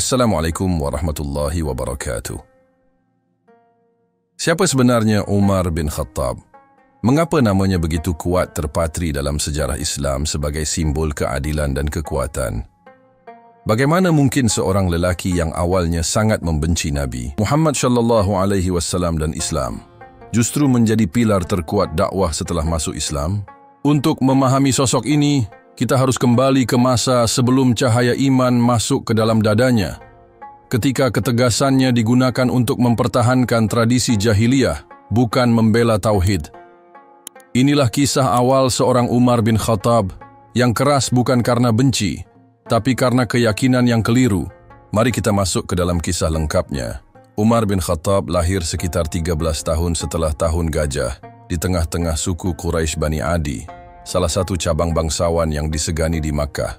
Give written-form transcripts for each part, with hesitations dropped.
Assalamualaikum warahmatullahi wabarakatuh. Siapa sebenarnya Umar bin Khattab? Mengapa namanya begitu kuat terpatri dalam sejarah Islam sebagai simbol keadilan dan kekuatan? Bagaimana mungkin seorang lelaki yang awalnya sangat membenci Nabi Muhammad SAW dan Islam justru menjadi pilar terkuat dakwah setelah masuk Islam? Untuk memahami sosok ini, kita harus kembali ke masa sebelum cahaya iman masuk ke dalam dadanya, ketika ketegasannya digunakan untuk mempertahankan tradisi jahiliyah, bukan membela tauhid. Inilah kisah awal seorang Umar bin Khattab yang keras bukan karena benci, tapi karena keyakinan yang keliru. Mari kita masuk ke dalam kisah lengkapnya. Umar bin Khattab lahir sekitar 13 tahun setelah tahun gajah di tengah-tengah suku Quraisy Bani Adi, salah satu cabang bangsawan yang disegani di Makkah.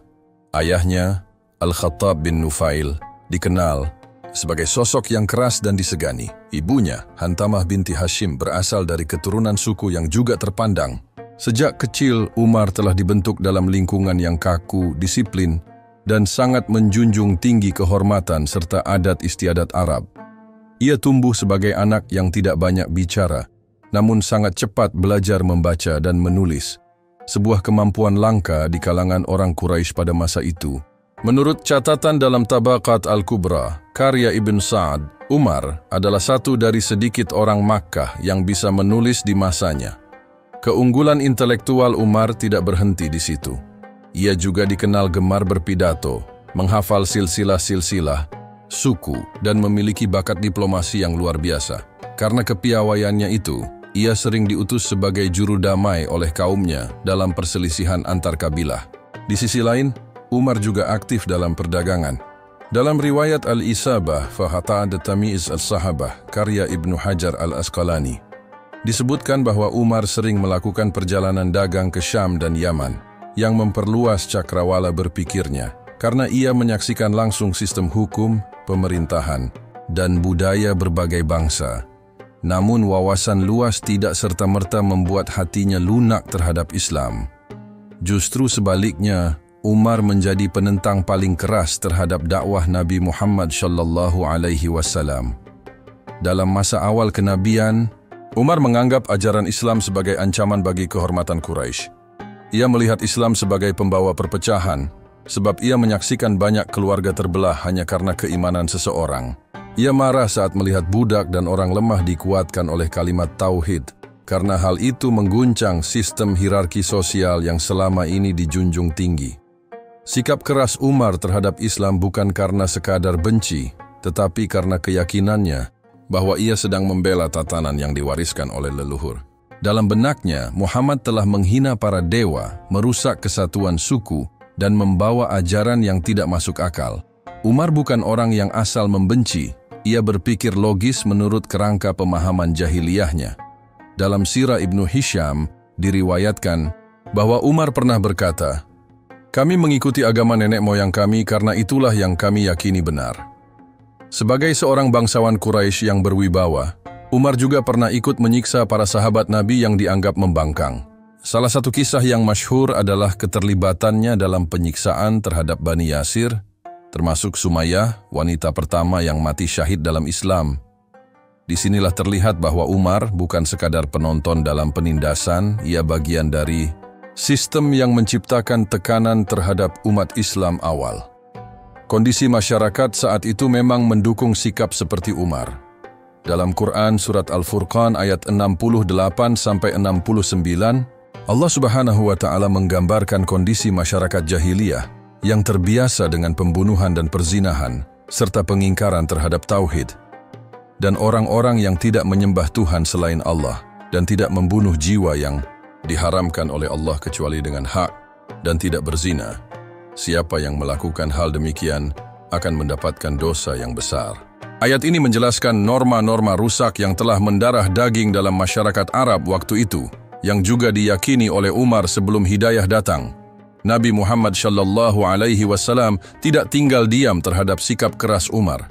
Ayahnya, Al-Khattab bin Nufail, dikenal sebagai sosok yang keras dan disegani. Ibunya, Hantamah binti Hashim, berasal dari keturunan suku yang juga terpandang. Sejak kecil, Umar telah dibentuk dalam lingkungan yang kaku, disiplin, dan sangat menjunjung tinggi kehormatan serta adat istiadat Arab. Ia tumbuh sebagai anak yang tidak banyak bicara, namun sangat cepat belajar membaca dan menulis, sebuah kemampuan langka di kalangan orang Quraisy pada masa itu. Menurut catatan dalam Tabaqat Al-Kubra, karya Ibn Sa'ad, Umar adalah satu dari sedikit orang Makkah yang bisa menulis di masanya. Keunggulan intelektual Umar tidak berhenti di situ. Ia juga dikenal gemar berpidato, menghafal silsilah-silsilah, suku, dan memiliki bakat diplomasi yang luar biasa. Karena kepiawaiannya itu, ia sering diutus sebagai juru damai oleh kaumnya dalam perselisihan antar kabilah. Di sisi lain, Umar juga aktif dalam perdagangan. Dalam riwayat Al-Isabah Fahata'ad Tamiz Al-Sahabah, karya Ibnu Hajar Al-Asqalani, disebutkan bahwa Umar sering melakukan perjalanan dagang ke Syam dan Yaman, yang memperluas cakrawala berpikirnya, karena ia menyaksikan langsung sistem hukum, pemerintahan, dan budaya berbagai bangsa. Namun wawasan luas tidak serta-merta membuat hatinya lunak terhadap Islam. Justru sebaliknya, Umar menjadi penentang paling keras terhadap dakwah Nabi Muhammad SAW. Dalam masa awal kenabian, Umar menganggap ajaran Islam sebagai ancaman bagi kehormatan Quraisy. Ia melihat Islam sebagai pembawa perpecahan, sebab ia menyaksikan banyak keluarga terbelah hanya karena keimanan seseorang. Ia marah saat melihat budak dan orang lemah dikuatkan oleh kalimat tauhid, karena hal itu mengguncang sistem hierarki sosial yang selama ini dijunjung tinggi. Sikap keras Umar terhadap Islam bukan karena sekadar benci, tetapi karena keyakinannya bahwa ia sedang membela tatanan yang diwariskan oleh leluhur. Dalam benaknya, Muhammad telah menghina para dewa, merusak kesatuan suku, dan membawa ajaran yang tidak masuk akal. Umar bukan orang yang asal membenci. Ia berpikir logis menurut kerangka pemahaman jahiliyahnya. Dalam sirah Ibnu Hisham, diriwayatkan bahwa Umar pernah berkata, "Kami mengikuti agama nenek moyang kami karena itulah yang kami yakini benar." Sebagai seorang bangsawan Quraisy yang berwibawa, Umar juga pernah ikut menyiksa para sahabat Nabi yang dianggap membangkang. Salah satu kisah yang masyhur adalah keterlibatannya dalam penyiksaan terhadap Bani Yasir, termasuk Sumayyah, wanita pertama yang mati syahid dalam Islam. Disinilah terlihat bahwa Umar bukan sekadar penonton dalam penindasan, ia bagian dari sistem yang menciptakan tekanan terhadap umat Islam awal. Kondisi masyarakat saat itu memang mendukung sikap seperti Umar. Dalam Quran Surat Al-Furqan ayat 68-69, Allah Subhanahu wa Ta'ala menggambarkan kondisi masyarakat jahiliyah yang terbiasa dengan pembunuhan dan perzinahan, serta pengingkaran terhadap tauhid, dan orang-orang yang tidak menyembah Tuhan selain Allah, dan tidak membunuh jiwa yang diharamkan oleh Allah kecuali dengan hak, dan tidak berzina. Siapa yang melakukan hal demikian akan mendapatkan dosa yang besar. Ayat ini menjelaskan norma-norma rusak yang telah mendarah daging dalam masyarakat Arab waktu itu, yang juga diyakini oleh Umar sebelum hidayah datang. Nabi Muhammad SAW tidak tinggal diam terhadap sikap keras Umar.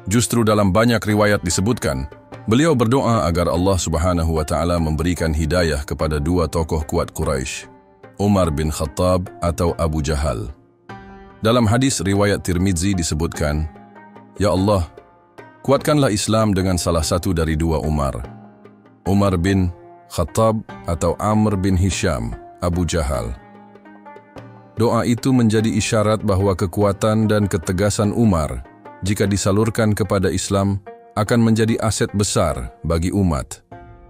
Justru dalam banyak riwayat disebutkan, beliau berdoa agar Allah Subhanahu wa Ta'ala memberikan hidayah kepada dua tokoh kuat Quraisy, Umar bin Khattab atau Abu Jahal. Dalam hadis riwayat Tirmidzi disebutkan, Ya Allah, kuatkanlah Islam dengan salah satu dari dua Umar. Umar bin Khattab atau Amr bin Hisham, Abu Jahal. Doa itu menjadi isyarat bahwa kekuatan dan ketegasan Umar, jika disalurkan kepada Islam, akan menjadi aset besar bagi umat.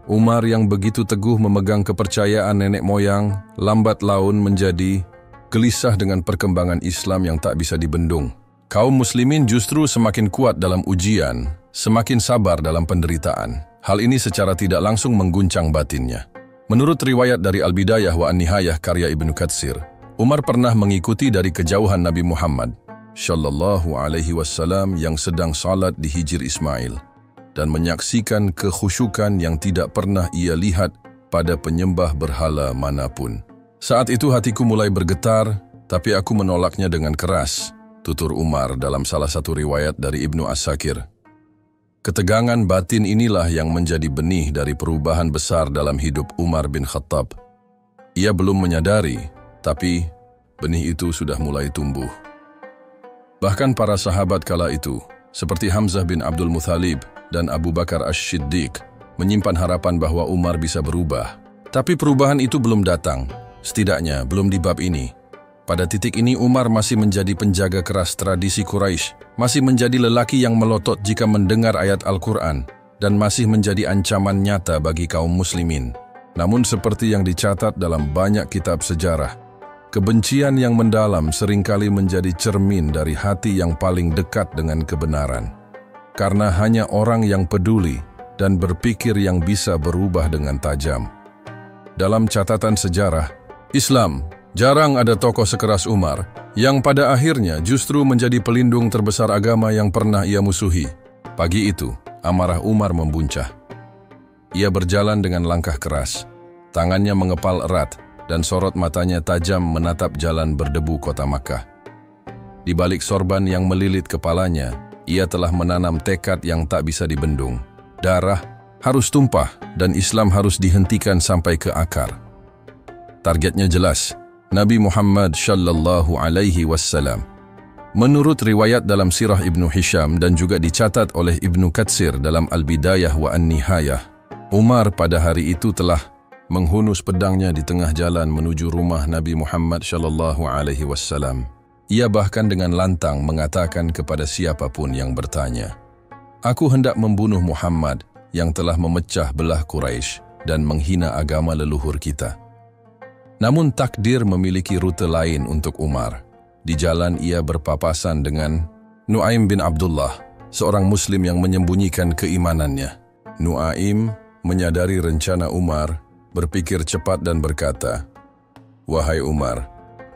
Umar yang begitu teguh memegang kepercayaan nenek moyang, lambat laun menjadi gelisah dengan perkembangan Islam yang tak bisa dibendung. Kaum muslimin justru semakin kuat dalam ujian, semakin sabar dalam penderitaan. Hal ini secara tidak langsung mengguncang batinnya. Menurut riwayat dari Al-Bidayah wa An-Nihayah karya Ibnu Katsir, Umar pernah mengikuti dari kejauhan Nabi Muhammad Shallallahu Alaihi Wasallam yang sedang salat di Hijr Ismail dan menyaksikan kekhusyukan yang tidak pernah ia lihat pada penyembah berhala manapun. Saat itu hatiku mulai bergetar, tapi aku menolaknya dengan keras, tutur Umar dalam salah satu riwayat dari Ibnu As-Sakir. Ketegangan batin inilah yang menjadi benih dari perubahan besar dalam hidup Umar bin Khattab. Ia belum menyadari, tapi benih itu sudah mulai tumbuh. Bahkan para sahabat kala itu, seperti Hamzah bin Abdul Muthalib dan Abu Bakar Ash-Shiddiq, menyimpan harapan bahwa Umar bisa berubah. Tapi perubahan itu belum datang, setidaknya belum di bab ini. Pada titik ini Umar masih menjadi penjaga keras tradisi Quraisy, masih menjadi lelaki yang melotot jika mendengar ayat Al-Quran, dan masih menjadi ancaman nyata bagi kaum muslimin. Namun seperti yang dicatat dalam banyak kitab sejarah, kebencian yang mendalam seringkali menjadi cermin dari hati yang paling dekat dengan kebenaran. Karena hanya orang yang peduli dan berpikir yang bisa berubah dengan tajam. Dalam catatan sejarah Islam, jarang ada tokoh sekeras Umar yang pada akhirnya justru menjadi pelindung terbesar agama yang pernah ia musuhi. Pagi itu, amarah Umar membuncah. Ia berjalan dengan langkah keras, tangannya mengepal erat, dan sorot matanya tajam menatap jalan berdebu kota Makkah. Di balik sorban yang melilit kepalanya, ia telah menanam tekad yang tak bisa dibendung. Darah harus tumpah dan Islam harus dihentikan sampai ke akar. Targetnya jelas, Nabi Muhammad Shallallahu Alaihi Wasallam. Menurut riwayat dalam sirah Ibnu Hisham dan juga dicatat oleh Ibnu Katsir dalam Al-Bidayah wa An-Nihayah, Umar pada hari itu telah menghunus pedangnya di tengah jalan menuju rumah Nabi Muhammad Shallallahu Alaihi Wasallam. Ia bahkan dengan lantang mengatakan kepada siapapun yang bertanya, "Aku hendak membunuh Muhammad yang telah memecah belah Quraisy dan menghina agama leluhur kita." Namun takdir memiliki rute lain untuk Umar. Di jalan ia berpapasan dengan Nuaim bin Abdullah, seorang muslim yang menyembunyikan keimanannya. Nuaim menyadari rencana Umar, berpikir cepat dan berkata, "Wahai Umar,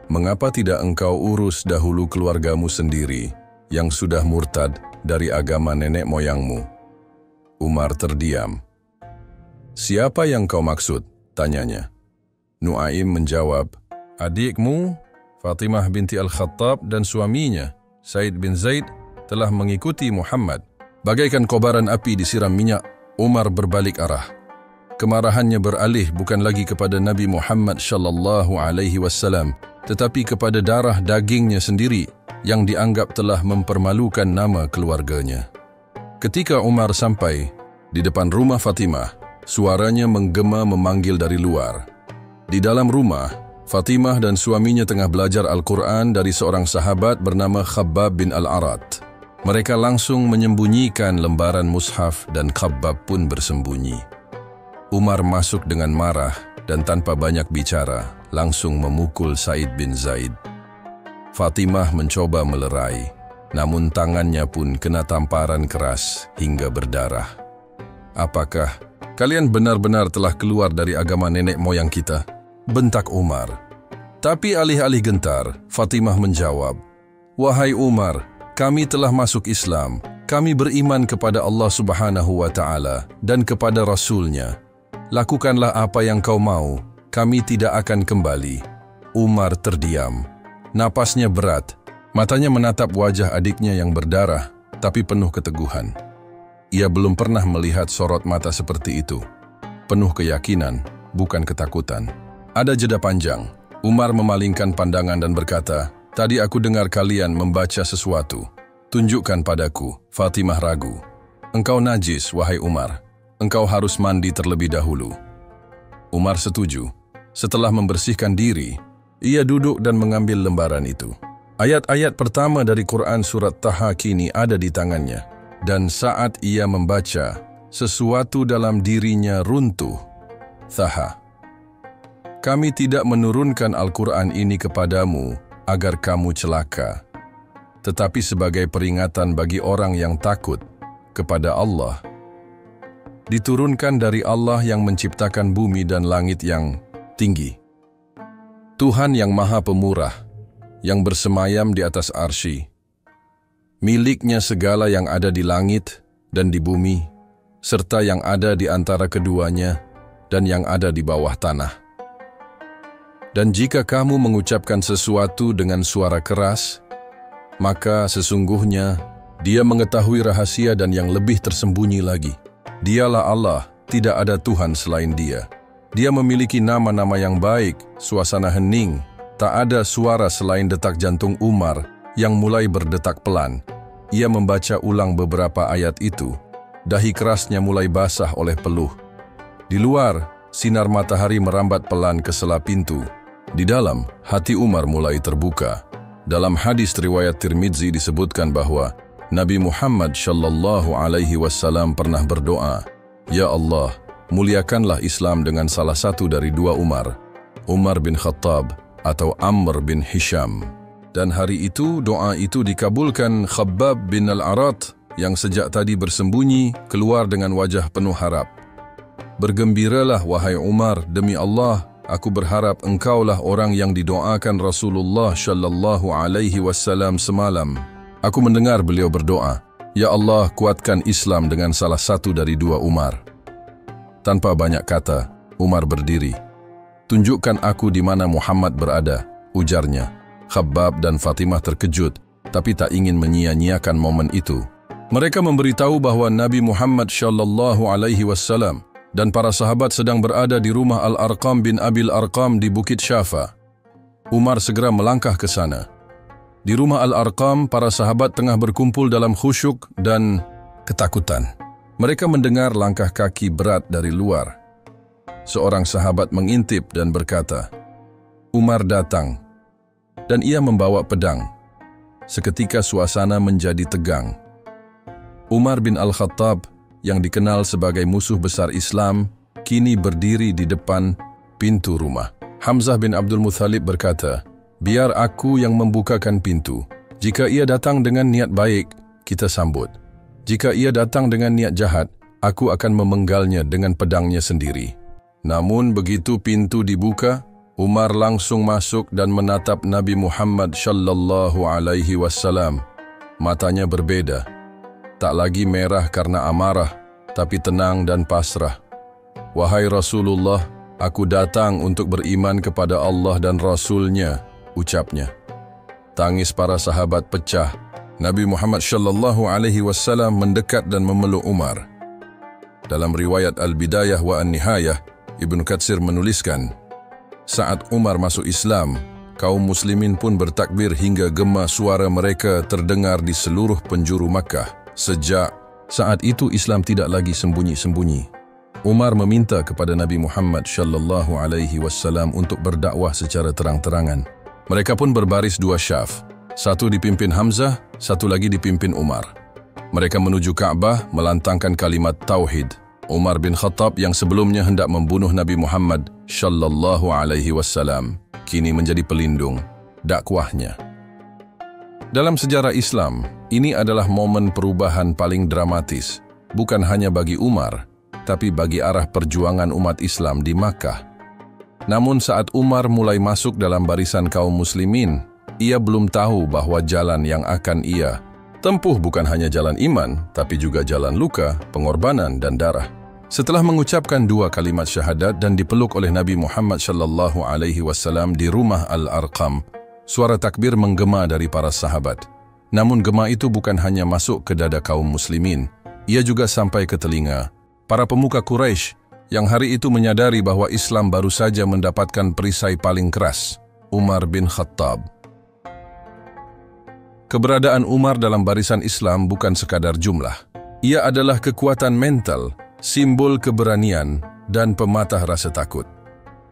mengapa tidak engkau urus dahulu keluargamu sendiri yang sudah murtad dari agama nenek moyangmu?" Umar terdiam. "Siapa yang kau maksud?" tanyanya. Nuaim menjawab, "Adikmu, Fatimah binti Al-Khattab dan suaminya, Said bin Zaid, telah mengikuti Muhammad." Bagaikan kobaran api disiram minyak, Umar berbalik arah. Kemarahannya beralih bukan lagi kepada Nabi Muhammad Shallallahu Alaihi Wasallam, tetapi kepada darah dagingnya sendiri yang dianggap telah mempermalukan nama keluarganya. Ketika Umar sampai di depan rumah Fatimah, suaranya menggema memanggil dari luar. Di dalam rumah, Fatimah dan suaminya tengah belajar Al-Quran dari seorang sahabat bernama Khabbab bin Al-Arat. Mereka langsung menyembunyikan lembaran mushaf dan Khabbab pun bersembunyi. Umar masuk dengan marah dan tanpa banyak bicara, langsung memukul Said bin Zaid. Fatimah mencoba melerai, namun tangannya pun kena tamparan keras hingga berdarah. "Apakah kalian benar-benar telah keluar dari agama nenek moyang kita?" bentak Umar. Tapi alih-alih gentar, Fatimah menjawab, "Wahai Umar, kami telah masuk Islam. Kami beriman kepada Allah Subhanahu wa Ta'ala dan kepada Rasul-Nya. Lakukanlah apa yang kau mau, kami tidak akan kembali." Umar terdiam. Napasnya berat, matanya menatap wajah adiknya yang berdarah, tapi penuh keteguhan. Ia belum pernah melihat sorot mata seperti itu. Penuh keyakinan, bukan ketakutan. Ada jeda panjang. Umar memalingkan pandangan dan berkata, "Tadi aku dengar kalian membaca sesuatu." Tunjukkan padaku, Fatimah ragu. Engkau najis, wahai Umar. Engkau harus mandi terlebih dahulu. Umar setuju. Setelah membersihkan diri, ia duduk dan mengambil lembaran itu. Ayat-ayat pertama dari Quran surat Taha kini ada di tangannya. Dan saat ia membaca, sesuatu dalam dirinya runtuh. Taha. Kami tidak menurunkan Al-Quran ini kepadamu agar kamu celaka, tetapi sebagai peringatan bagi orang yang takut kepada Allah. Diturunkan dari Allah yang menciptakan bumi dan langit yang tinggi. Tuhan yang Maha Pemurah, yang bersemayam di atas arsy. Miliknya segala yang ada di langit dan di bumi, serta yang ada di antara keduanya dan yang ada di bawah tanah. Dan jika kamu mengucapkan sesuatu dengan suara keras, maka sesungguhnya Dia mengetahui rahasia dan yang lebih tersembunyi lagi. Dialah Allah, tidak ada Tuhan selain Dia. Dia memiliki nama-nama yang baik, suasana hening, tak ada suara selain detak jantung Umar yang mulai berdetak pelan. Ia membaca ulang beberapa ayat itu. Dahi kerasnya mulai basah oleh peluh. Di luar, sinar matahari merambat pelan ke sela pintu. Di dalam, hati Umar mulai terbuka. Dalam hadis riwayat Tirmidzi disebutkan bahwa Nabi Muhammad SAW pernah berdoa, "Ya Allah, muliakanlah Islam dengan salah satu dari dua Umar, Umar bin Khattab atau Amr bin Hisham." Dan hari itu doa itu dikabulkan. Khabbab bin Al-Arat yang sejak tadi bersembunyi keluar dengan wajah penuh harap. "Bergembiralah wahai Umar, demi Allah, aku berharap engkaulah orang yang didoakan Rasulullah SAW semalam." Aku mendengar beliau berdoa, "Ya Allah, kuatkan Islam dengan salah satu dari dua Umar." Tanpa banyak kata, Umar berdiri. "Tunjukkan aku di mana Muhammad berada," ujarnya. Khabbab dan Fatimah terkejut, tapi tak ingin menyia-nyiakan momen itu. Mereka memberitahu bahwa Nabi Muhammad SAW dan para sahabat sedang berada di rumah Al-Arqam bin Abil Arqam di Bukit Syafa. Umar segera melangkah ke sana. Di rumah Al-Arqam, para sahabat tengah berkumpul dalam khusyuk dan ketakutan. Mereka mendengar langkah kaki berat dari luar. Seorang sahabat mengintip dan berkata, "Umar datang," dan ia membawa pedang. Seketika suasana menjadi tegang. Umar bin Al-Khattab, yang dikenal sebagai musuh besar Islam, kini berdiri di depan pintu rumah. Hamzah bin Abdul Muthalib berkata, "Biar aku yang membukakan pintu. Jika ia datang dengan niat baik, kita sambut. Jika ia datang dengan niat jahat, aku akan memenggalnya dengan pedangnya sendiri." Namun begitu pintu dibuka, Umar langsung masuk dan menatap Nabi Muhammad SAW. Matanya berbeda. Tak lagi merah karena amarah, tapi tenang dan pasrah. "Wahai Rasulullah, aku datang untuk beriman kepada Allah dan Rasul-Nya," ucapnya. Tangis para sahabat pecah. Nabi Muhammad SAW mendekat dan memeluk Umar. Dalam riwayat Al-Bidayah wa An-Nihayah, Ibnu Katsir menuliskan, saat Umar masuk Islam, kaum muslimin pun bertakbir hingga gema suara mereka terdengar di seluruh penjuru Makkah. Sejak saat itu Islam tidak lagi sembunyi-sembunyi. Umar meminta kepada Nabi Muhammad SAW untuk berdakwah secara terang-terangan. Mereka pun berbaris dua syaf, satu dipimpin Hamzah, satu lagi dipimpin Umar. Mereka menuju Ka'bah melantangkan kalimat Tauhid. Umar bin Khattab yang sebelumnya hendak membunuh Nabi Muhammad SAW kini menjadi pelindung dakwahnya. Dalam sejarah Islam, ini adalah momen perubahan paling dramatis, bukan hanya bagi Umar, tapi bagi arah perjuangan umat Islam di Makkah. Namun saat Umar mulai masuk dalam barisan kaum muslimin, ia belum tahu bahwa jalan yang akan ia tempuh bukan hanya jalan iman, tapi juga jalan luka, pengorbanan, dan darah. Setelah mengucapkan dua kalimat syahadat dan dipeluk oleh Nabi Muhammad SAW di rumah Al-Arqam, suara takbir menggema dari para sahabat. Namun gema itu bukan hanya masuk ke dada kaum muslimin, ia juga sampai ke telinga para pemuka Quraisy yang hari itu menyadari bahwa Islam baru saja mendapatkan perisai paling keras, Umar bin Khattab. Keberadaan Umar dalam barisan Islam bukan sekadar jumlah. Ia adalah kekuatan mental, simbol keberanian, dan pematah rasa takut.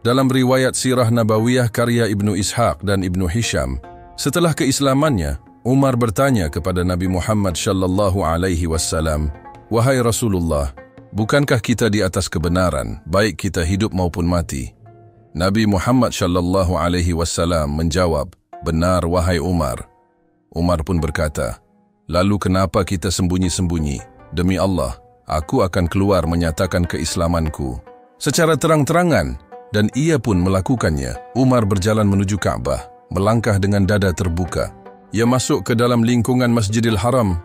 Dalam riwayat Sirah Nabawiyah karya Ibnu Ishaq dan Ibnu Hisham, setelah keislamannya, Umar bertanya kepada Nabi Muhammad sallallahu alaihi wasallam, "Wahai Rasulullah, bukankah kita di atas kebenaran, baik kita hidup maupun mati?" Nabi Muhammad sallallahu alaihi wasallam menjawab, "Benar wahai Umar." Umar pun berkata, "Lalu kenapa kita sembunyi-sembunyi? Demi Allah, aku akan keluar menyatakan keislamanku." Secara terang-terangan, dan ia pun melakukannya. Umar berjalan menuju Ka'bah, melangkah dengan dada terbuka. Ia masuk ke dalam lingkungan Masjidil Haram,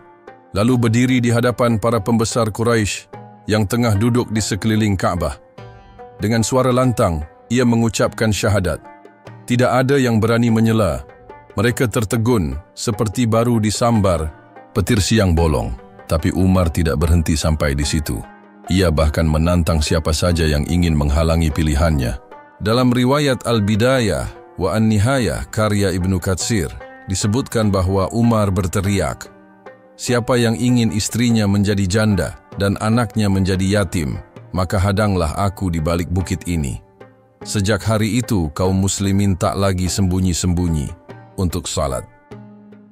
lalu berdiri di hadapan para pembesar Quraisy yang tengah duduk di sekeliling Ka'bah. Dengan suara lantang, ia mengucapkan syahadat. Tidak ada yang berani menyela. Mereka tertegun seperti baru disambar petir siang bolong. Tapi Umar tidak berhenti sampai di situ. Ia bahkan menantang siapa saja yang ingin menghalangi pilihannya. Dalam riwayat Al-Bidayah wa An-Nihayah karya Ibnu Katsir, disebutkan bahwa Umar berteriak, "Siapa yang ingin istrinya menjadi janda dan anaknya menjadi yatim, maka hadanglah aku di balik bukit ini." Sejak hari itu, kaum muslimin tak lagi sembunyi-sembunyi untuk salat.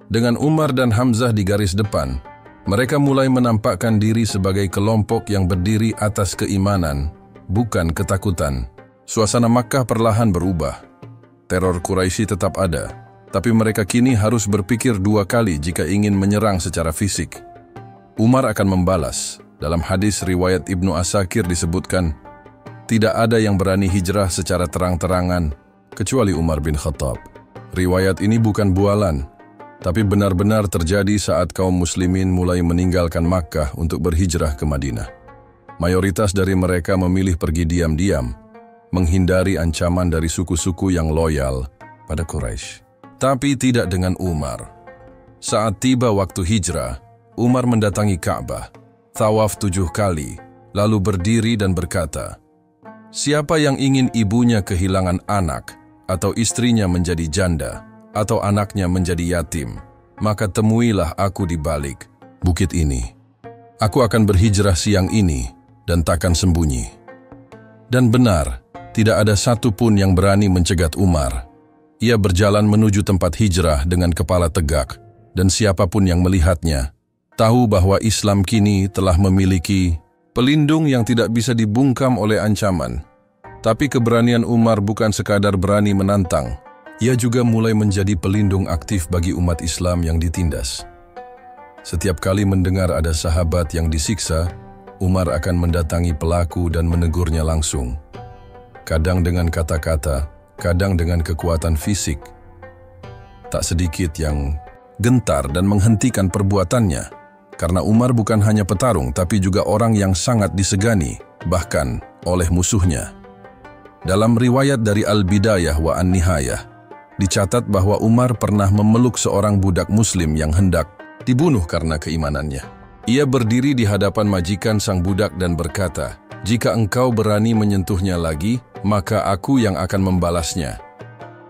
Dengan Umar dan Hamzah di garis depan, mereka mulai menampakkan diri sebagai kelompok yang berdiri atas keimanan, bukan ketakutan. Suasana Makkah perlahan berubah. Teror Quraisy tetap ada, tapi mereka kini harus berpikir dua kali jika ingin menyerang secara fisik. Umar akan membalas. Dalam hadis riwayat Ibnu Asakir disebutkan, tidak ada yang berani hijrah secara terang-terangan, kecuali Umar bin Khattab. Riwayat ini bukan bualan, tapi benar-benar terjadi saat kaum muslimin mulai meninggalkan Makkah untuk berhijrah ke Madinah. Mayoritas dari mereka memilih pergi diam-diam, menghindari ancaman dari suku-suku yang loyal pada Quraisy. Tapi tidak dengan Umar. Saat tiba waktu hijrah, Umar mendatangi Ka'bah, tawaf 7 kali, lalu berdiri dan berkata, "Siapa yang ingin ibunya kehilangan anak, atau istrinya menjadi janda, atau anaknya menjadi yatim, maka temuilah aku di balik bukit ini. Aku akan berhijrah siang ini dan takkan sembunyi." Dan benar, tidak ada satu pun yang berani mencegat Umar. Ia berjalan menuju tempat hijrah dengan kepala tegak, dan siapapun yang melihatnya tahu bahwa Islam kini telah memiliki pelindung yang tidak bisa dibungkam oleh ancaman. Tapi keberanian Umar bukan sekadar berani menantang. Ia juga mulai menjadi pelindung aktif bagi umat Islam yang ditindas. Setiap kali mendengar ada sahabat yang disiksa, Umar akan mendatangi pelaku dan menegurnya langsung. Kadang dengan kata-kata, kadang dengan kekuatan fisik. Tak sedikit yang gentar dan menghentikan perbuatannya, karena Umar bukan hanya petarung, tapi juga orang yang sangat disegani, bahkan oleh musuhnya. Dalam riwayat dari Al-Bidayah wa An-Nihayah, dicatat bahwa Umar pernah memeluk seorang budak muslim yang hendak dibunuh karena keimanannya. Ia berdiri di hadapan majikan sang budak dan berkata, "Jika engkau berani menyentuhnya lagi, maka aku yang akan membalasnya."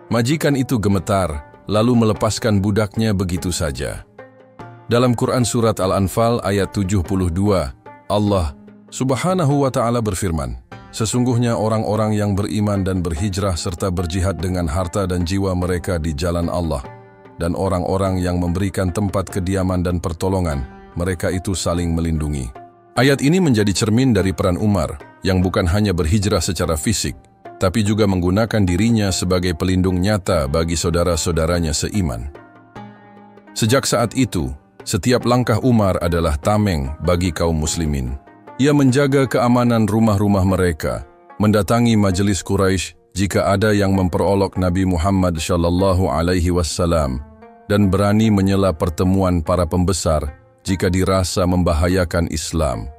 Majikan itu gemetar, lalu melepaskan budaknya begitu saja. Dalam Quran Surat Al-Anfal ayat 72, Allah Subhanahu wa Ta'ala berfirman, "Sesungguhnya orang-orang yang beriman dan berhijrah serta berjihad dengan harta dan jiwa mereka di jalan Allah, dan orang-orang yang memberikan tempat kediaman dan pertolongan, mereka itu saling melindungi." Ayat ini menjadi cermin dari peran Umar, yang bukan hanya berhijrah secara fisik, tapi juga menggunakan dirinya sebagai pelindung nyata bagi saudara-saudaranya seiman. Sejak saat itu, setiap langkah Umar adalah tameng bagi kaum muslimin. Ia menjaga keamanan rumah-rumah mereka, mendatangi majelis Quraisy jika ada yang memperolok Nabi Muhammad sallallahu alaihi wasallam, dan berani menyela pertemuan para pembesar jika dirasa membahayakan Islam.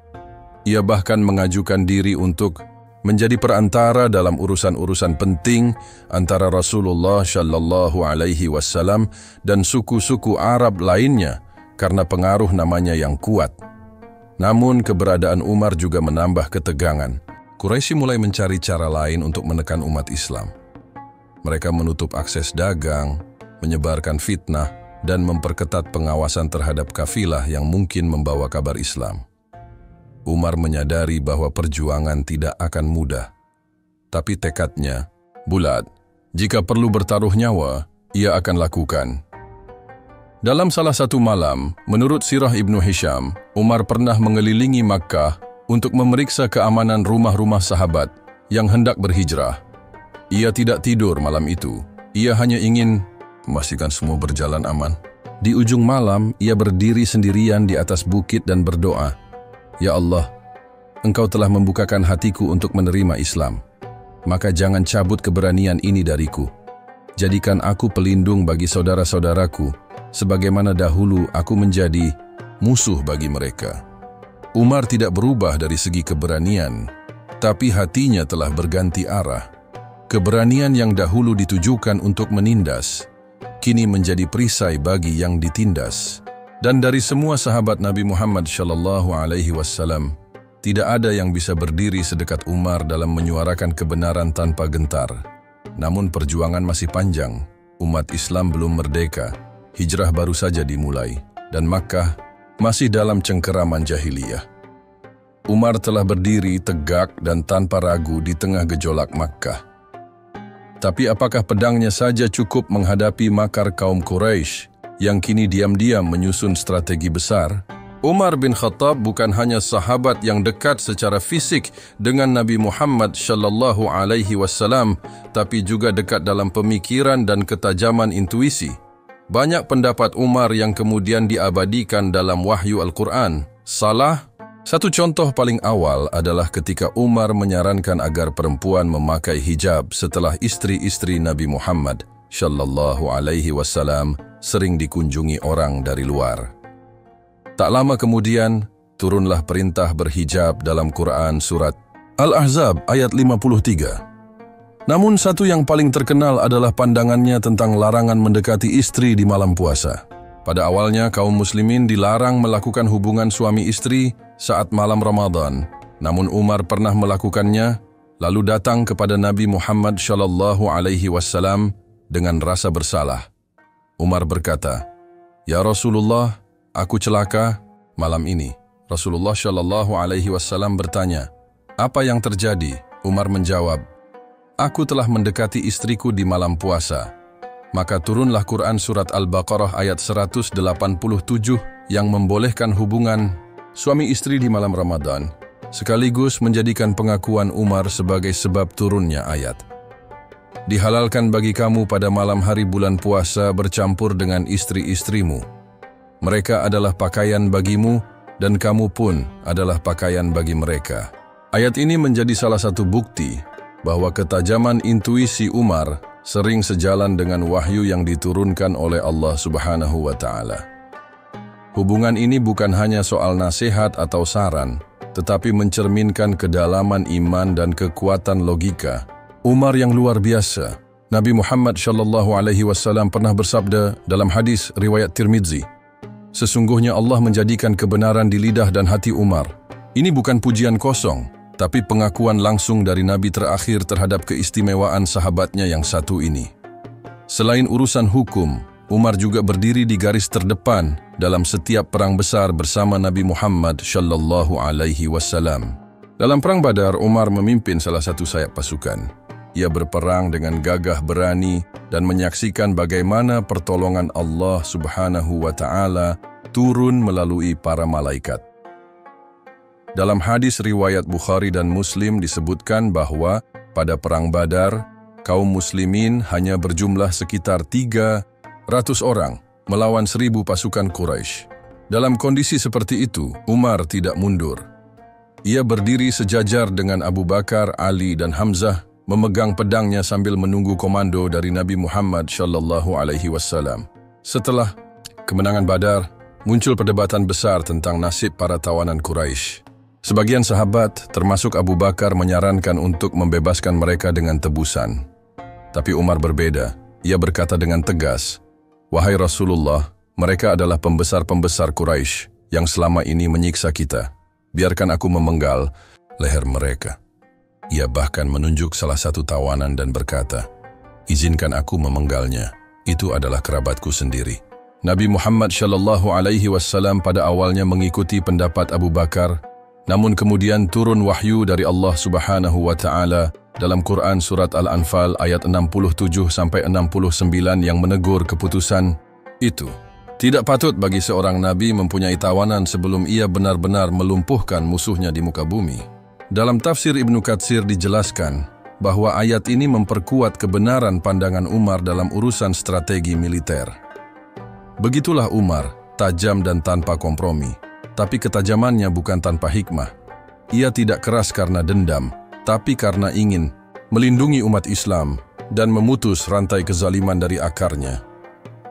Ia bahkan mengajukan diri untuk menjadi perantara dalam urusan-urusan penting antara Rasulullah sallallahu alaihi wasallam dan suku-suku Arab lainnya karena pengaruh namanya yang kuat. Namun keberadaan Umar juga menambah ketegangan. Quraisy mulai mencari cara lain untuk menekan umat Islam. Mereka menutup akses dagang, menyebarkan fitnah, dan memperketat pengawasan terhadap kafilah yang mungkin membawa kabar Islam. Umar menyadari bahwa perjuangan tidak akan mudah, tapi tekadnya bulat. Jika perlu bertaruh nyawa, ia akan lakukan. Dalam salah satu malam, menurut Sirah Ibnu Hisham, Umar pernah mengelilingi Makkah untuk memeriksa keamanan rumah-rumah sahabat yang hendak berhijrah. Ia tidak tidur malam itu. Ia hanya ingin memastikan semua berjalan aman. Di ujung malam, ia berdiri sendirian di atas bukit dan berdoa, "Ya Allah, Engkau telah membukakan hatiku untuk menerima Islam. Maka jangan cabut keberanian ini dariku. Jadikan aku pelindung bagi saudara-saudaraku, sebagaimana dahulu aku menjadi musuh bagi mereka." Umar tidak berubah dari segi keberanian, tapi hatinya telah berganti arah. Keberanian yang dahulu ditujukan untuk menindas, kini menjadi perisai bagi yang ditindas. Dan dari semua sahabat Nabi Muhammad SAW, tidak ada yang bisa berdiri sedekat Umar dalam menyuarakan kebenaran tanpa gentar. Namun perjuangan masih panjang, umat Islam belum merdeka, hijrah baru saja dimulai, dan Makkah masih dalam cengkeraman jahiliyah. Umar telah berdiri tegak dan tanpa ragu di tengah gejolak Makkah. Tapi apakah pedangnya saja cukup menghadapi makar kaum Quraisy yang kini diam-diam menyusun strategi besar? Umar bin Khattab bukan hanya sahabat yang dekat secara fisik dengan Nabi Muhammad SAW, tapi juga dekat dalam pemikiran dan ketajaman intuisi. Banyak pendapat Umar yang kemudian diabadikan dalam wahyu Al-Quran. Salah? Satu contoh paling awal adalah ketika Umar menyarankan agar perempuan memakai hijab setelah istri-istri Nabi Muhammad SAW sering dikunjungi orang dari luar. Tak lama kemudian, turunlah perintah berhijab dalam Quran surat Al-Ahzab ayat 53. Namun satu yang paling terkenal adalah pandangannya tentang larangan mendekati istri di malam puasa. Pada awalnya, kaum muslimin dilarang melakukan hubungan suami istri saat malam Ramadan. Namun Umar pernah melakukannya, lalu datang kepada Nabi Muhammad SAW dengan rasa bersalah. Umar berkata, "Ya Rasulullah, aku celaka malam ini." Rasulullah SAW bertanya, "Apa yang terjadi?" Umar menjawab, "Aku telah mendekati istriku di malam puasa." Maka turunlah Quran surat Al-Baqarah ayat 187 yang membolehkan hubungan suami istri di malam Ramadan, sekaligus menjadikan pengakuan Umar sebagai sebab turunnya ayat. "Dihalalkan bagi kamu pada malam hari bulan puasa bercampur dengan istri-istrimu. Mereka adalah pakaian bagimu dan kamu pun adalah pakaian bagi mereka." Ayat ini menjadi salah satu bukti bahwa ketajaman intuisi Umar sering sejalan dengan wahyu yang diturunkan oleh Allah Subhanahu wa Ta'ala. Hubungan ini bukan hanya soal nasihat atau saran, tetapi mencerminkan kedalaman iman dan kekuatan logika Umar yang luar biasa. Nabi Muhammad SAW pernah bersabda dalam hadis riwayat Tirmidzi, "Sesungguhnya Allah menjadikan kebenaran di lidah dan hati Umar." Ini bukan pujian kosong, tapi pengakuan langsung dari Nabi terakhir terhadap keistimewaan sahabatnya yang satu ini. Selain urusan hukum, Umar juga berdiri di garis terdepan dalam setiap perang besar bersama Nabi Muhammad SAW. Dalam Perang Badar, Umar memimpin salah satu sayap pasukan. Ia berperang dengan gagah berani dan menyaksikan bagaimana pertolongan Allah Subhanahu wa Ta'ala turun melalui para malaikat. Dalam hadis riwayat Bukhari dan Muslim disebutkan bahwa pada Perang Badar, kaum muslimin hanya berjumlah sekitar 300 orang melawan 1.000 pasukan Quraisy. Dalam kondisi seperti itu, Umar tidak mundur. Ia berdiri sejajar dengan Abu Bakar, Ali, dan Hamzah, memegang pedangnya sambil menunggu komando dari Nabi Muhammad SAW. Setelah kemenangan Badar, muncul perdebatan besar tentang nasib para tawanan Quraisy. Sebagian sahabat, termasuk Abu Bakar, menyarankan untuk membebaskan mereka dengan tebusan. Tapi Umar berbeda. Ia berkata dengan tegas, "Wahai Rasulullah, mereka adalah pembesar-pembesar Quraisy yang selama ini menyiksa kita. Biarkan aku memenggal leher mereka." Ia bahkan menunjuk salah satu tawanan dan berkata, "Izinkan aku memenggalnya, itu adalah kerabatku sendiri." Nabi Muhammad SAW pada awalnya mengikuti pendapat Abu Bakar, namun kemudian turun wahyu dari Allah Subhanahu wa Ta'ala dalam Quran Surat Al-Anfal ayat 67-69 yang menegur keputusan itu. Tidak patut bagi seorang Nabi mempunyai tawanan sebelum ia benar-benar melumpuhkan musuhnya di muka bumi. Dalam tafsir Ibnu Katsir dijelaskan bahwa ayat ini memperkuat kebenaran pandangan Umar dalam urusan strategi militer. Begitulah Umar, tajam dan tanpa kompromi, tapi ketajamannya bukan tanpa hikmah. Ia tidak keras karena dendam, tapi karena ingin melindungi umat Islam dan memutus rantai kezaliman dari akarnya.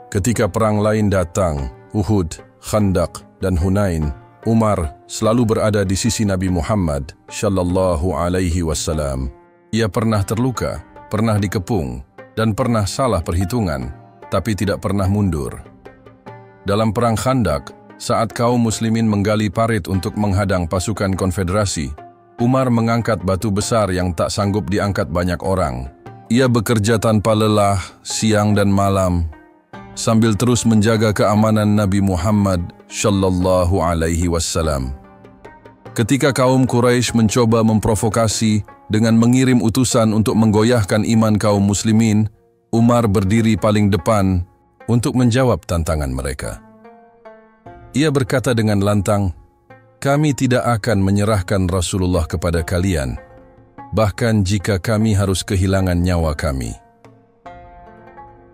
Ketika perang lain datang, Uhud, Khandaq, dan Hunain, Umar selalu berada di sisi Nabi Muhammad SAW. Ia pernah terluka, pernah dikepung, dan pernah salah perhitungan, tapi tidak pernah mundur. Dalam perang Khandaq, saat kaum muslimin menggali parit untuk menghadang pasukan konfederasi, Umar mengangkat batu besar yang tak sanggup diangkat banyak orang. Ia bekerja tanpa lelah, siang dan malam, sambil terus menjaga keamanan Nabi Muhammad SAW. Ketika kaum Quraisy mencoba memprovokasi dengan mengirim utusan untuk menggoyahkan iman kaum muslimin, Umar berdiri paling depan untuk menjawab tantangan mereka. Ia berkata dengan lantang, "Kami tidak akan menyerahkan Rasulullah kepada kalian, bahkan jika kami harus kehilangan nyawa kami."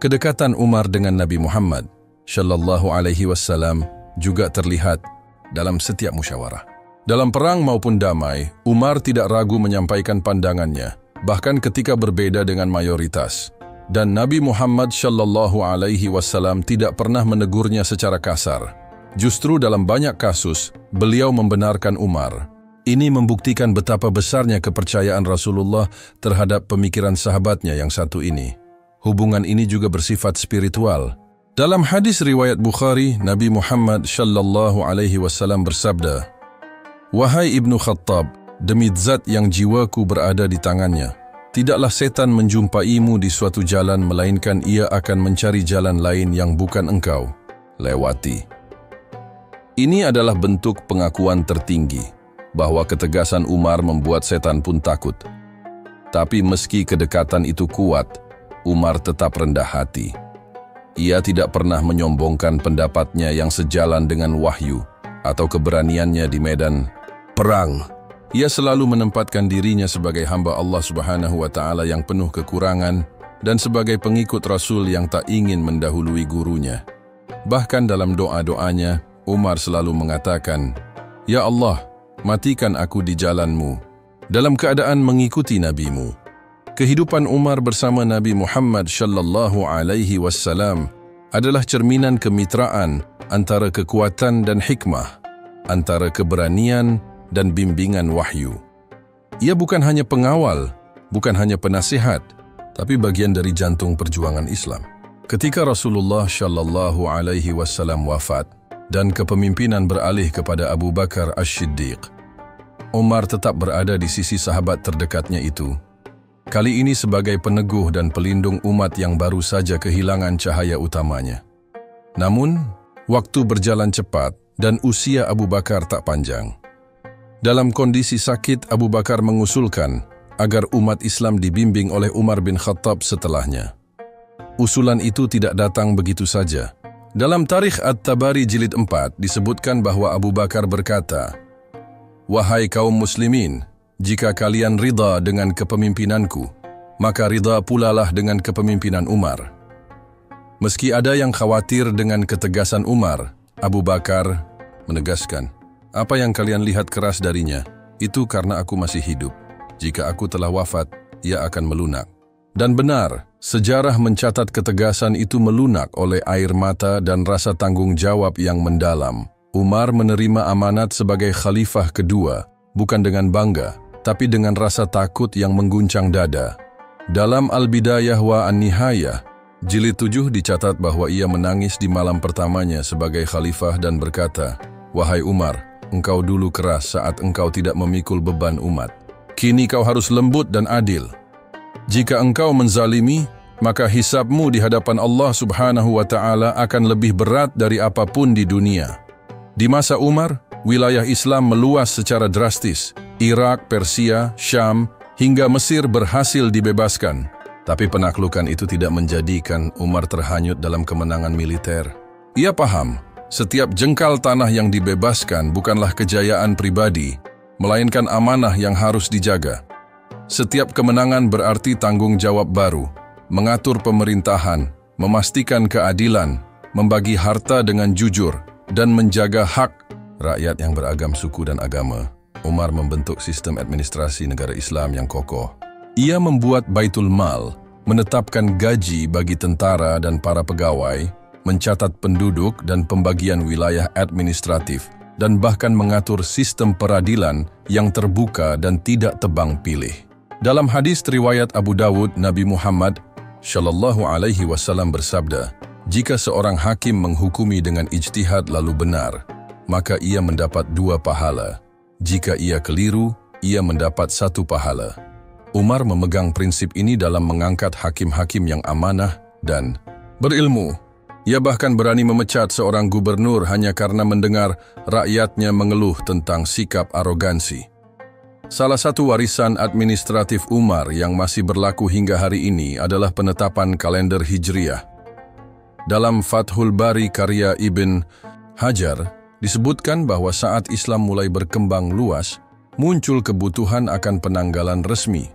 Kedekatan Umar dengan Nabi Muhammad SAW juga terlihat dalam setiap musyawarah. Dalam perang maupun damai, Umar tidak ragu menyampaikan pandangannya, bahkan ketika berbeda dengan mayoritas. Dan Nabi Muhammad SAW tidak pernah menegurnya secara kasar. Justru dalam banyak kasus, beliau membenarkan Umar. Ini membuktikan betapa besarnya kepercayaan Rasulullah terhadap pemikiran sahabatnya yang satu ini. Hubungan ini juga bersifat spiritual. Dalam hadis riwayat Bukhari, Nabi Muhammad SAW bersabda, "Wahai Ibnu Khattab, demi zat yang jiwaku berada di tangannya, tidaklah setan menjumpaimu di suatu jalan melainkan ia akan mencari jalan lain yang bukan engkau lewati." Ini adalah bentuk pengakuan tertinggi, bahwa ketegasan Umar membuat setan pun takut. Tapi meski kedekatan itu kuat, Umar tetap rendah hati. Ia tidak pernah menyombongkan pendapatnya yang sejalan dengan wahyu atau keberaniannya di medan perang. Ia selalu menempatkan dirinya sebagai hamba Allah Subhanahu wa Ta'ala yang penuh kekurangan dan sebagai pengikut Rasul yang tak ingin mendahului gurunya. Bahkan dalam doa-doanya, Umar selalu mengatakan, "Ya Allah, matikan aku di jalan-Mu," dalam keadaan mengikuti Nabi-Mu. Kehidupan Umar bersama Nabi Muhammad SAW adalah cerminan kemitraan antara kekuatan dan hikmah, antara keberanian dan bimbingan wahyu. Ia bukan hanya pengawal, bukan hanya penasihat, tapi bagian dari jantung perjuangan Islam. Ketika Rasulullah SAW wafat dan kepemimpinan beralih kepada Abu Bakar As-Siddiq, Umar tetap berada di sisi sahabat terdekatnya itu. Kali ini sebagai peneguh dan pelindung umat yang baru saja kehilangan cahaya utamanya. Namun, waktu berjalan cepat dan usia Abu Bakar tak panjang. Dalam kondisi sakit, Abu Bakar mengusulkan agar umat Islam dibimbing oleh Umar bin Khattab setelahnya. Usulan itu tidak datang begitu saja. Dalam Tarikh At-Tabari Jilid 4 disebutkan bahwa Abu Bakar berkata, "Wahai kaum muslimin, jika kalian ridha dengan kepemimpinanku, maka ridha pulalah dengan kepemimpinan Umar." Meski ada yang khawatir dengan ketegasan Umar, Abu Bakar menegaskan, "Apa yang kalian lihat keras darinya, itu karena aku masih hidup. Jika aku telah wafat, ia akan melunak." Dan benar, sejarah mencatat ketegasan itu melunak oleh air mata dan rasa tanggung jawab yang mendalam. Umar menerima amanat sebagai khalifah kedua, bukan dengan bangga, tapi dengan rasa takut yang mengguncang dada. Dalam Al-Bidayah wa An-Nihayah, Jilid 7 dicatat bahwa ia menangis di malam pertamanya sebagai khalifah dan berkata, "Wahai Umar, engkau dulu keras saat engkau tidak memikul beban umat. Kini kau harus lembut dan adil. Jika engkau menzalimi, maka hisabmu di hadapan Allah Subhanahu wa Ta'ala akan lebih berat dari apapun di dunia. Di masa Umar, wilayah Islam meluas secara drastis. Irak, Persia, Syam, hingga Mesir berhasil dibebaskan. Tapi penaklukan itu tidak menjadikan Umar terhanyut dalam kemenangan militer. Ia paham, setiap jengkal tanah yang dibebaskan bukanlah kejayaan pribadi, melainkan amanah yang harus dijaga. Setiap kemenangan berarti tanggung jawab baru, mengatur pemerintahan, memastikan keadilan, membagi harta dengan jujur, dan menjaga hak rakyat yang beragam suku dan agama. Umar membentuk sistem administrasi negara Islam yang kokoh. Ia membuat Baitul Mal, menetapkan gaji bagi tentara dan para pegawai, mencatat penduduk dan pembagian wilayah administratif, dan bahkan mengatur sistem peradilan yang terbuka dan tidak tebang pilih. Dalam hadis riwayat Abu Dawud, Nabi Muhammad Shallallahu Alaihi Wasallam bersabda, "Jika seorang hakim menghukumi dengan ijtihad lalu benar, maka ia mendapat 2 pahala. Jika ia keliru, ia mendapat 1 pahala." Umar memegang prinsip ini dalam mengangkat hakim-hakim yang amanah dan berilmu. Ia bahkan berani memecat seorang gubernur hanya karena mendengar rakyatnya mengeluh tentang sikap arogansi. Salah satu warisan administratif Umar yang masih berlaku hingga hari ini adalah penetapan kalender Hijriah. Dalam Fathul Bari karya Ibn Hajar, disebutkan bahwa saat Islam mulai berkembang luas, muncul kebutuhan akan penanggalan resmi.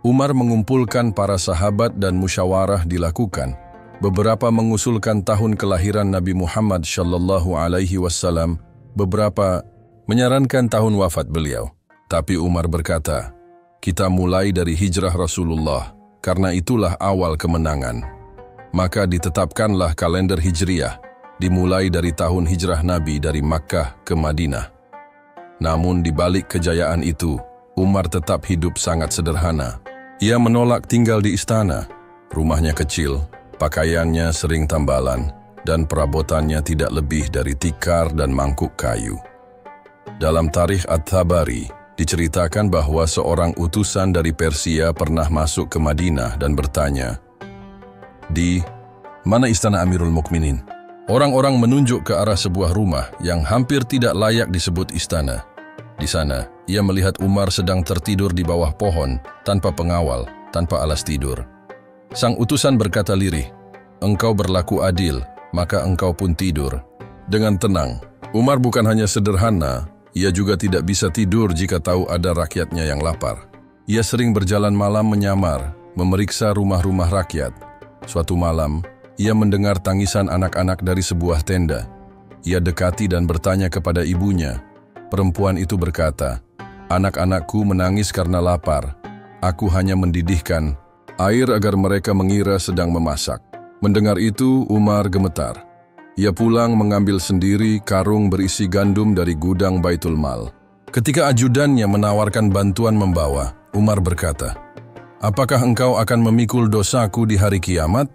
Umar mengumpulkan para sahabat dan musyawarah dilakukan. Beberapa mengusulkan tahun kelahiran Nabi Muhammad Shallallahu Alaihi Wasallam, beberapa menyarankan tahun wafat beliau. Tapi Umar berkata, "Kita mulai dari hijrah Rasulullah, karena itulah awal kemenangan." Maka ditetapkanlah kalender Hijriah, dimulai dari tahun hijrah Nabi dari Makkah ke Madinah. Namun di balik kejayaan itu, Umar tetap hidup sangat sederhana. Ia menolak tinggal di istana, rumahnya kecil, pakaiannya sering tambalan, dan perabotannya tidak lebih dari tikar dan mangkuk kayu. Dalam Tarikh At-Tabari, diceritakan bahwa seorang utusan dari Persia pernah masuk ke Madinah dan bertanya, "Di mana istana Amirul Mukminin?" Orang-orang menunjuk ke arah sebuah rumah yang hampir tidak layak disebut istana. Di sana, ia melihat Umar sedang tertidur di bawah pohon, tanpa pengawal, tanpa alas tidur. Sang utusan berkata lirih, "Engkau berlaku adil, maka engkau pun tidur." Dengan tenang, Umar bukan hanya sederhana, ia juga tidak bisa tidur jika tahu ada rakyatnya yang lapar. Ia sering berjalan malam menyamar, memeriksa rumah-rumah rakyat. Suatu malam, ia mendengar tangisan anak-anak dari sebuah tenda. Ia dekati dan bertanya kepada ibunya. Perempuan itu berkata, "Anak-anakku menangis karena lapar. Aku hanya mendidihkan air agar mereka mengira sedang memasak." Mendengar itu, Umar gemetar. Ia pulang mengambil sendiri karung berisi gandum dari gudang Baitul Mal. Ketika ajudannya menawarkan bantuan membawa, Umar berkata, "Apakah engkau akan memikul dosaku di hari kiamat?"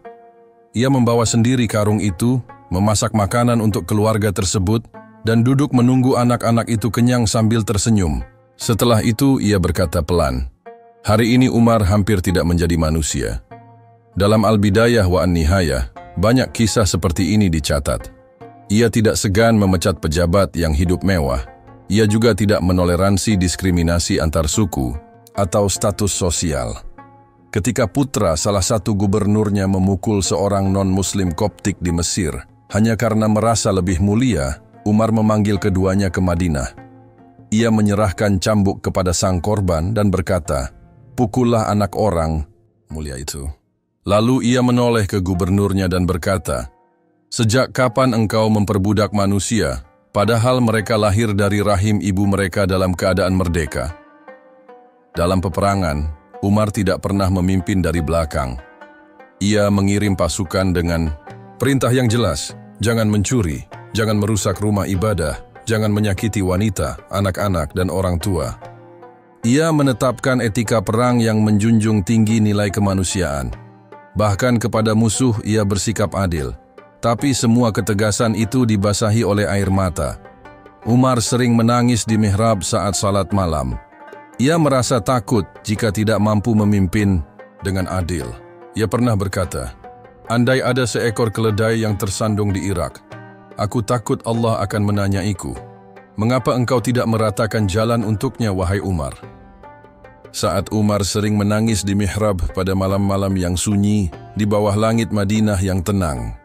Ia membawa sendiri karung itu, memasak makanan untuk keluarga tersebut, dan duduk menunggu anak-anak itu kenyang sambil tersenyum. Setelah itu, ia berkata pelan, "Hari ini Umar hampir tidak menjadi manusia." Dalam Al-Bidayah wa An-Nihayah, banyak kisah seperti ini dicatat. Ia tidak segan memecat pejabat yang hidup mewah. Ia juga tidak menoleransi diskriminasi antar suku atau status sosial. Ketika putra salah satu gubernurnya memukul seorang non-muslim Koptik di Mesir, hanya karena merasa lebih mulia, Umar memanggil keduanya ke Madinah. Ia menyerahkan cambuk kepada sang korban dan berkata, "Pukullah anak orang mulia itu." Lalu ia menoleh ke gubernurnya dan berkata, "Sejak kapan engkau memperbudak manusia, padahal mereka lahir dari rahim ibu mereka dalam keadaan merdeka?" Dalam peperangan, Umar tidak pernah memimpin dari belakang. Ia mengirim pasukan dengan perintah yang jelas, jangan mencuri, jangan merusak rumah ibadah, jangan menyakiti wanita, anak-anak, dan orang tua. Ia menetapkan etika perang yang menjunjung tinggi nilai kemanusiaan. Bahkan kepada musuh ia bersikap adil. Tapi semua ketegasan itu dibasahi oleh air mata. Umar sering menangis di mihrab saat salat malam. Ia merasa takut jika tidak mampu memimpin dengan adil. Ia pernah berkata, "Andai ada seekor keledai yang tersandung di Irak, aku takut Allah akan menanyaiku, mengapa engkau tidak meratakan jalan untuknya, wahai Umar?" Saat Umar sering menangis di mihrab pada malam-malam yang sunyi di bawah langit Madinah yang tenang,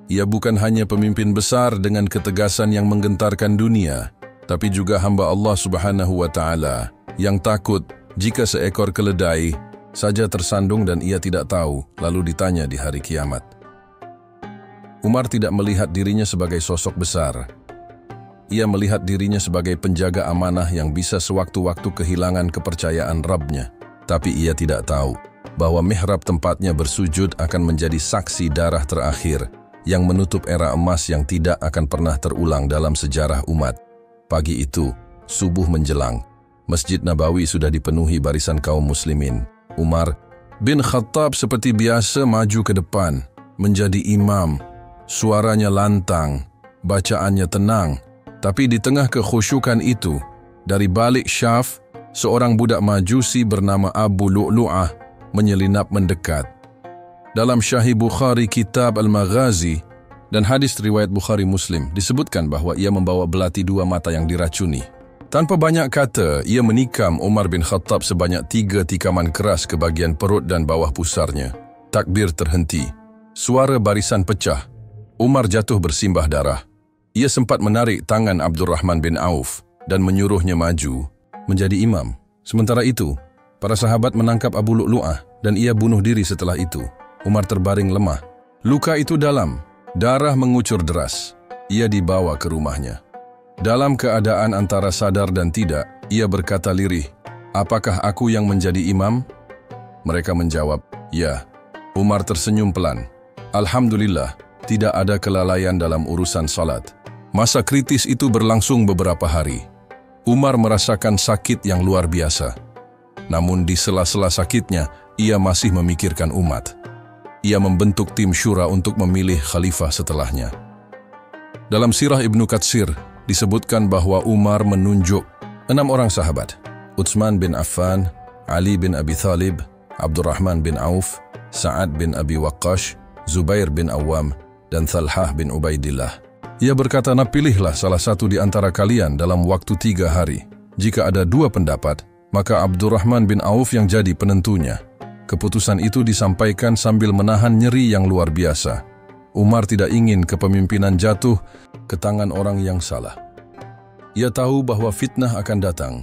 ia bukan hanya pemimpin besar dengan ketegasan yang menggentarkan dunia, tapi juga hamba Allah Subhanahu wa Ta'ala yang takut jika seekor keledai saja tersandung dan ia tidak tahu, lalu ditanya di hari kiamat. Umar tidak melihat dirinya sebagai sosok besar. Ia melihat dirinya sebagai penjaga amanah yang bisa sewaktu-waktu kehilangan kepercayaan Rabb-nya. Tapi ia tidak tahu bahwa mihrab tempatnya bersujud akan menjadi saksi darah terakhir yang menutup era emas yang tidak akan pernah terulang dalam sejarah umat. Pagi itu, subuh menjelang, Masjid Nabawi sudah dipenuhi barisan kaum muslimin. Umar bin Khattab seperti biasa maju ke depan, menjadi imam. Suaranya lantang, bacaannya tenang, tapi di tengah kekhusyukan itu, dari balik syaf, seorang budak Majusi bernama Abu Lu'lu'ah menyelinap mendekat. Dalam Sahih Bukhari Kitab Al-Maghazi dan hadis riwayat Bukhari Muslim disebutkan bahwa ia membawa belati 2 mata yang diracuni. Tanpa banyak kata, ia menikam Umar bin Khattab sebanyak 3 tikaman keras ke bagian perut dan bawah pusarnya. Takbir terhenti. Suara barisan pecah. Umar jatuh bersimbah darah. Ia sempat menarik tangan Abdurrahman bin Auf dan menyuruhnya maju menjadi imam. Sementara itu, para sahabat menangkap Abu Lu'lu'ah dan ia bunuh diri setelah itu. Umar terbaring lemah. Luka itu dalam, darah mengucur deras. Ia dibawa ke rumahnya. Dalam keadaan antara sadar dan tidak, ia berkata lirih, "Apakah aku yang menjadi imam?" Mereka menjawab, "Ya." Umar tersenyum pelan. Alhamdulillah, tidak ada kelalaian dalam urusan salat. Masa kritis itu berlangsung beberapa hari. Umar merasakan sakit yang luar biasa. Namun di sela-sela sakitnya, ia masih memikirkan umat. Ia membentuk tim syura untuk memilih khalifah setelahnya. Dalam sirah Ibnu Katsir, disebutkan bahwa Umar menunjuk 6 orang sahabat, Utsman bin Affan, Ali bin Abi Thalib, Abdurrahman bin Auf, Sa'ad bin Abi Waqqash, Zubair bin Awam, dan Thalhah bin Ubaidillah. Ia berkata, "Pilihlah salah satu di antara kalian dalam waktu 3 hari. Jika ada 2 pendapat, maka Abdurrahman bin Auf yang jadi penentunya." Keputusan itu disampaikan sambil menahan nyeri yang luar biasa. Umar tidak ingin kepemimpinan jatuh ke tangan orang yang salah. Ia tahu bahwa fitnah akan datang,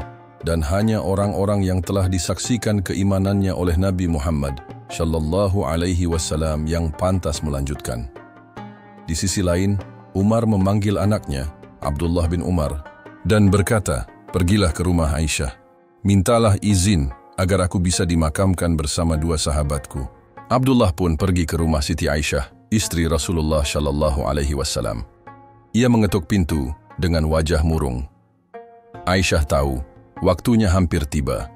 dan hanya orang-orang yang telah disaksikan keimanannya oleh Nabi Muhammad Shallallahu Alaihi Wasallam yang pantas melanjutkan. Di sisi lain, Umar memanggil anaknya, Abdullah bin Umar, dan berkata, "Pergilah ke rumah Aisyah. Mintalah izin agar aku bisa dimakamkan bersama 2 sahabatku." Abdullah pun pergi ke rumah Siti Aisyah, istri Rasulullah Shallallahu Alaihi Wasallam. Ia mengetuk pintu dengan wajah murung. Aisyah tahu, waktunya hampir tiba.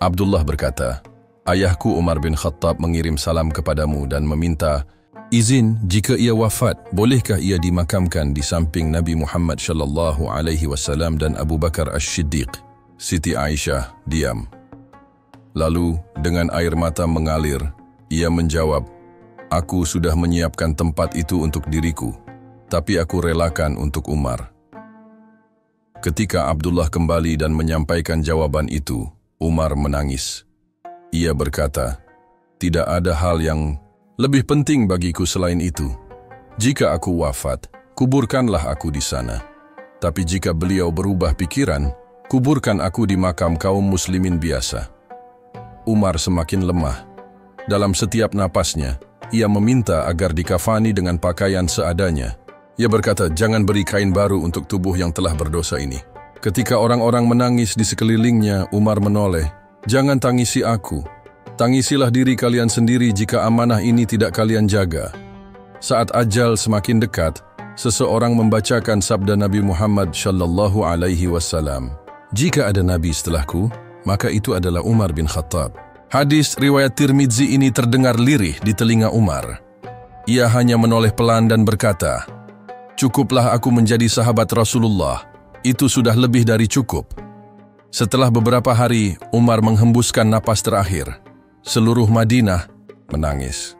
Abdullah berkata, "Ayahku Umar bin Khattab mengirim salam kepadamu dan meminta izin jika ia wafat, bolehkah ia dimakamkan di samping Nabi Muhammad Shallallahu Alaihi Wasallam dan Abu Bakar As-Siddiq?" Siti Aisyah diam. Lalu dengan air mata mengalir, ia menjawab, "Aku sudah menyiapkan tempat itu untuk diriku, tapi aku relakan untuk Umar." Ketika Abdullah kembali dan menyampaikan jawaban itu, Umar menangis. Ia berkata, "Tidak ada hal yang lebih penting bagiku selain itu. Jika aku wafat, kuburkanlah aku di sana. Tapi jika beliau berubah pikiran, kuburkan aku di makam kaum muslimin biasa." Umar semakin lemah. Dalam setiap napasnya, ia meminta agar dikafani dengan pakaian seadanya. Ia berkata, "Jangan beri kain baru untuk tubuh yang telah berdosa ini." Ketika orang-orang menangis di sekelilingnya, Umar menoleh, "Jangan tangisi aku. Tangisilah diri kalian sendiri jika amanah ini tidak kalian jaga." Saat ajal semakin dekat, seseorang membacakan sabda Nabi Muhammad Shallallahu Alaihi Wasallam, "Jika ada nabi setelahku, maka itu adalah Umar bin Khattab." Hadis riwayat Tirmidzi ini terdengar lirih di telinga Umar. Ia hanya menoleh pelan dan berkata, "Cukuplah aku menjadi sahabat Rasulullah. Itu sudah lebih dari cukup." Setelah beberapa hari, Umar menghembuskan napas terakhir. Seluruh Madinah menangis.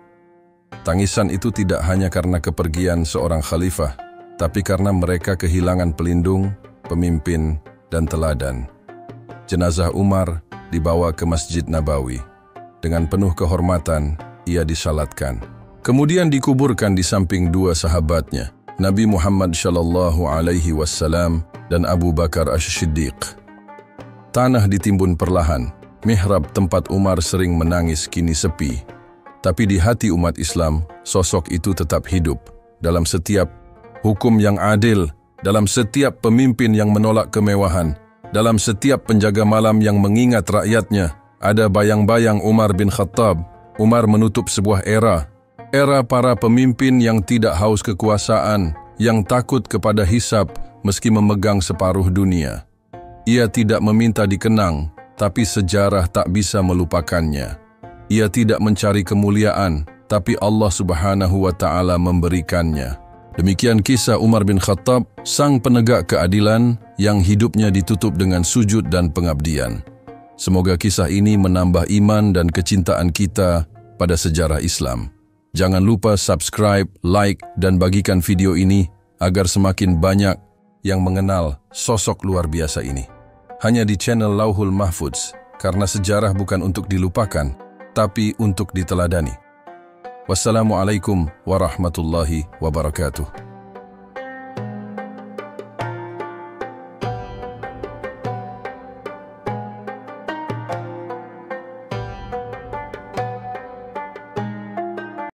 Tangisan itu tidak hanya karena kepergian seorang khalifah, tapi karena mereka kehilangan pelindung, pemimpin, dan teladan. Jenazah Umar dibawa ke Masjid Nabawi. Dengan penuh kehormatan, ia disalatkan. Kemudian dikuburkan di samping dua sahabatnya, Nabi Muhammad SAW dan Abu Bakar Asy-Siddiq. Tanah ditimbun perlahan. Mihrab tempat Umar sering menangis kini sepi. Tapi di hati umat Islam, sosok itu tetap hidup. Dalam setiap hukum yang adil, dalam setiap pemimpin yang menolak kemewahan, dalam setiap penjaga malam yang mengingat rakyatnya, ada bayang-bayang Umar bin Khattab. Umar menutup sebuah era para pemimpin yang tidak haus kekuasaan, yang takut kepada hisab meski memegang separuh dunia. Ia tidak meminta dikenang, tapi sejarah tak bisa melupakannya. Ia tidak mencari kemuliaan, tapi Allah Subhanahu wa Ta'ala memberikannya. Demikian kisah Umar bin Khattab, sang penegak keadilan yang hidupnya ditutup dengan sujud dan pengabdian. Semoga kisah ini menambah iman dan kecintaan kita pada sejarah Islam. Jangan lupa subscribe, like, dan bagikan video ini agar semakin banyak yang mengenal sosok luar biasa ini. Hanya di channel Lauhul Mahfudz, karena sejarah bukan untuk dilupakan, tapi untuk diteladani. Wassalamualaikum warahmatullahi wabarakatuh.